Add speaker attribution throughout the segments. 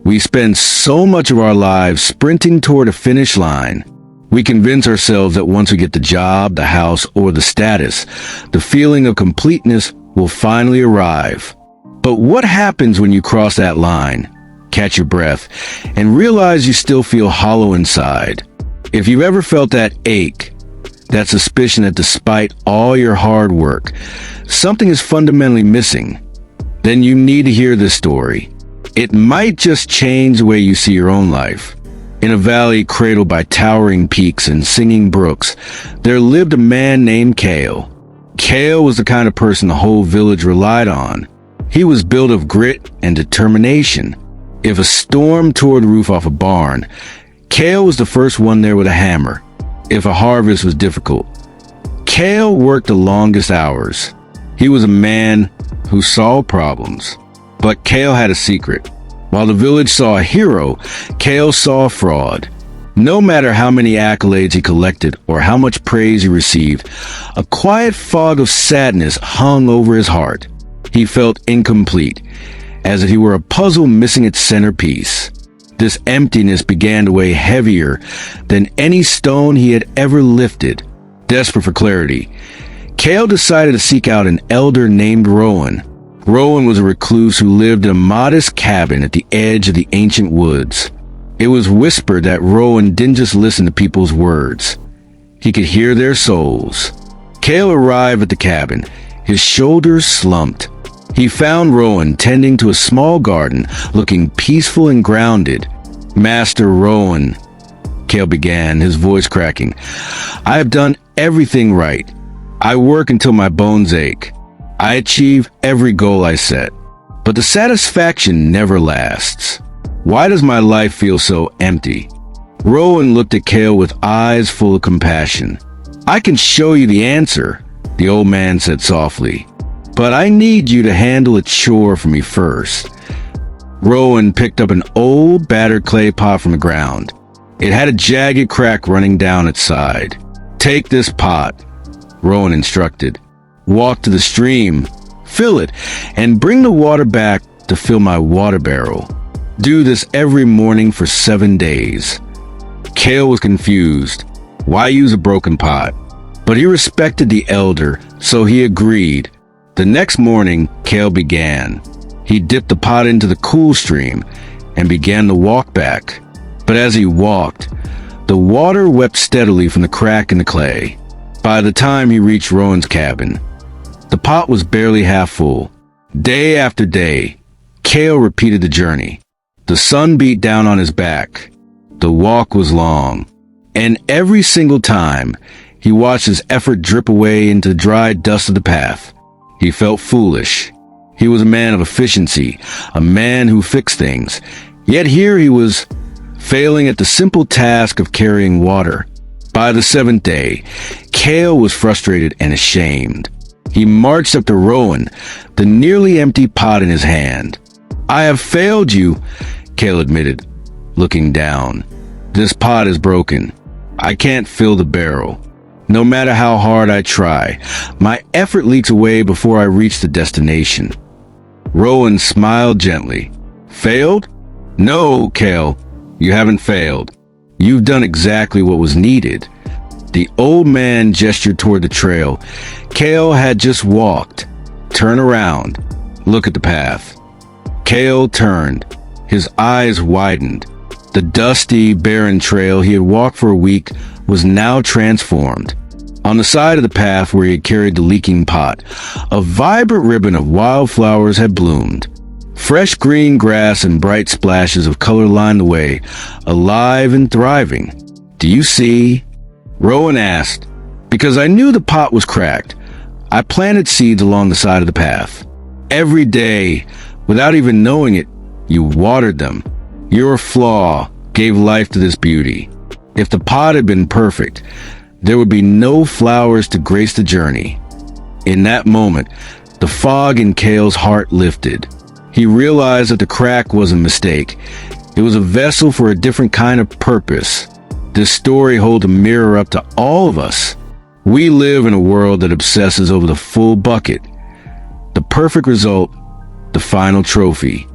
Speaker 1: We spend so much of our lives sprinting toward a finish line. We convince ourselves that once we get the job, the house, or the status, the feeling of completeness will finally arrive. But what happens when you cross that line, catch your breath, and realize you still feel hollow inside? If you've ever felt that ache, that suspicion that despite all your hard work, something is fundamentally missing, then you need to hear this story. It might just change the way you see your own life. In a valley cradled by towering peaks and singing brooks, there lived a man named Cale. Cale was the kind of person the whole village relied on. He was built of grit and determination. If a storm tore the roof off a barn, Cale was the first one there with a hammer. If a harvest was difficult, Cale worked the longest hours. He was a man who solved problems. But Cale had a secret. While the village saw a hero, Cale saw a fraud. No matter how many accolades he collected or how much praise he received, a quiet fog of sadness hung over his heart. He felt incomplete, as if he were a puzzle missing its centerpiece. This emptiness began to weigh heavier than any stone he had ever lifted. Desperate for clarity, Cale decided to seek out an elder named Rowan. Rowan was a recluse who lived in a modest cabin at the edge of the ancient woods. It was whispered that Rowan didn't just listen to people's words. He could hear their souls. Cale arrived at the cabin, his shoulders slumped. He found Rowan tending to a small garden, looking peaceful and grounded. "Master Rowan," Cale began, his voice cracking, "I have done everything right. I work until my bones ache. I achieve every goal I set. But the satisfaction never lasts. Why does my life feel so empty?" Rowan looked at Cale with eyes full of compassion. "I can show you the answer," the old man said softly. "But I need you to handle a chore for me first." Rowan picked up an old, battered clay pot from the ground. It had a jagged crack running down its side. "Take this pot," Rowan instructed. "Walk to the stream, fill it, and bring the water back to fill my water barrel. Do this every morning for 7 days." Cale was confused. Why use a broken pot? But he respected the elder, so he agreed. The next morning, Cale began. He dipped the pot into the cool stream and began to walk back. But as he walked, the water wept steadily from the crack in the clay. By the time he reached Rowan's cabin, the pot was barely half full. Day after day, Cale repeated the journey. The sun beat down on his back. The walk was long. And every single time, he watched his effort drip away into the dry dust of the path. He felt foolish. He was a man of efficiency, a man who fixed things. Yet here he was, failing at the simple task of carrying water. By the 7th day, Cale was frustrated and ashamed. He marched up to Rowan, the nearly empty pot in his hand. "I have failed you," Cale admitted, looking down. "This pot is broken. I can't fill the barrel. No matter how hard I try, my effort leaks away before I reach the destination." Rowan smiled gently. "Failed? No, Cale, you haven't failed. You've done exactly what was needed." The old man gestured toward the trail Cale had just walked. "Turn around. Look at the path." Cale turned. His eyes widened. The dusty, barren trail he had walked for a week was now transformed. On the side of the path where he had carried the leaking pot, a vibrant ribbon of wildflowers had bloomed. Fresh green grass and bright splashes of color lined the way, alive and thriving. "Do you see?" Rowan asked. "Because I knew the pot was cracked, I planted seeds along the side of the path. Every day, without even knowing it, you watered them. Your flaw gave life to this beauty. If the pot had been perfect, there would be no flowers to grace the journey." In that moment, the fog in Cale's heart lifted. He realized that the crack wasn't a mistake. It was a vessel for a different kind of purpose. This story holds a mirror up to all of us. We live in a world that obsesses over the full bucket, the perfect result, the final trophy.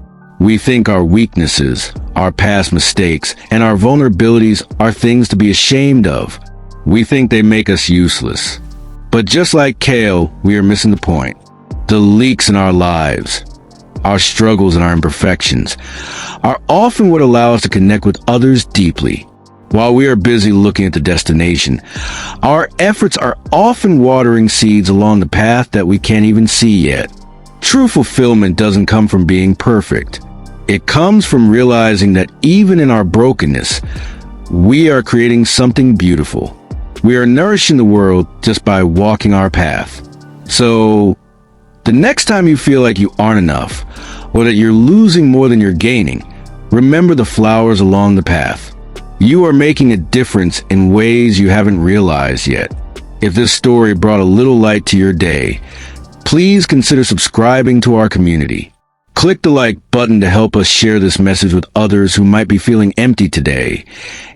Speaker 1: We think our weaknesses, our past mistakes, and our vulnerabilities are things to be ashamed of. We think they make us useless. But just like Kale, we are missing the point. The leaks in our lives, our struggles and our imperfections, are often what allow us to connect with others deeply. While we are busy looking at the destination, our efforts are often watering seeds along the path that we can't even see yet. True fulfillment doesn't come from being perfect. It comes from realizing that even in our brokenness, we are creating something beautiful. We are nourishing the world just by walking our path. So, the next time you feel like you aren't enough, or that you're losing more than you're gaining, remember the flowers along the path. You are making a difference in ways you haven't realized yet. If this story brought a little light to your day, please consider subscribing to our community. Click the like button to help us share this message with others who might be feeling empty today,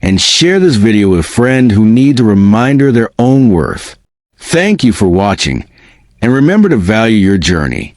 Speaker 1: and share this video with a friend who needs a reminder of their own worth. Thank you for watching, and remember to value your journey.